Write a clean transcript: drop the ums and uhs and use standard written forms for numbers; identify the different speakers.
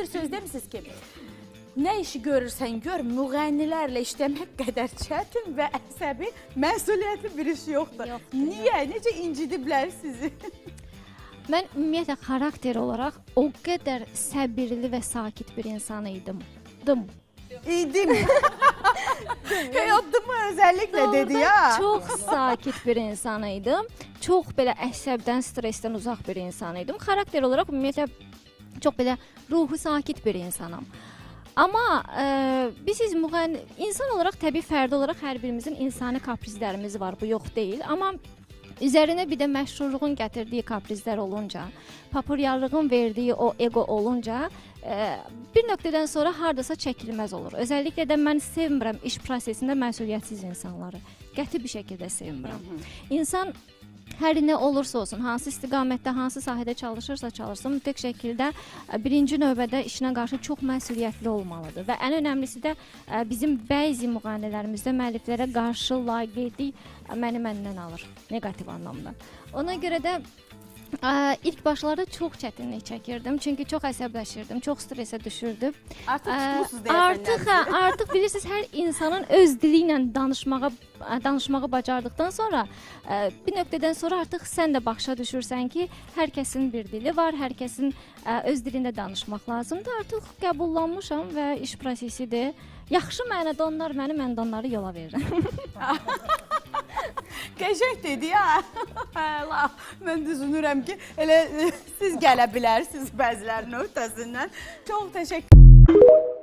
Speaker 1: bir söz demişsiniz ki, nə işi görürsən gör, müğənnilərlə işləmək qədər çətin və əsəbi, məsuliyyətli bir iş yoxdur. Niyə? Necə incidiblər sizi?
Speaker 2: Mən ümumiyyətlə xarakter olaraq o qədər səbirli və sakit bir insan idim.
Speaker 1: İdim. Həyatımı özəlliklə dedi ya.
Speaker 2: Çox sakit bir insan idim. Çox belə əsəbdən, stressdən uzaq bir insan idim. Xarakter olaraq ümumiyyətlə çox belə ruhu sakit bir insanam. Amma biz insan olaraq, təbii fərdi olaraq hər birimizin insani kaprizlərimiz var, bu yox deyil. Amma üzərinə bir də məşhurluğun gətirdiyi kaprizlər olunca, populyarlığın verdiyi o ego olunca bir nöqtədən sonra hardasa çəkilməz olur. Özəlliklə də mən sevmirəm iş prosesində məsuliyyətsiz insanları. Qəti bir şəkildə sevmirəm. İnsan hər nə olursa olsun, hansı istiqamətdə, hansı sahədə çalışırsa çalışsın, mütləq şəkildə birinci növbədə işinə qarşı çox məsuliyyətli olmalıdır. Və ən önəmlisi də bizim bəzi müğənnilərimizdə müəlliflərə qarşı laqeydlik məndən alır, neqativ anlamda. Ona görə də ilk başlarda çox çətinlik çəkirdim, çünki çox əsəbləşirdim, çox stressə düşürdüm.
Speaker 1: Artıq tutmusunuz deyəsən.
Speaker 2: Artıq bilirsiniz, hər insanın öz dili ilə danışmağı bacardıqdan sonra bir nöqtədən sonra artıq sən də başa düşürsən ki, hər kəsin bir dili var, hər kəsin öz dilində danışmaq lazımdır. Artıq qəbullanmışam və iş prosesidir. Yaxşı mənada onlar məni, mən də onları yola verirəm.
Speaker 1: Qəşəng dedi ya. Mən düşünürəm ki, elə siz gələ bilərsiniz bəzilərinin öhdəsindən. Çox təşəkkür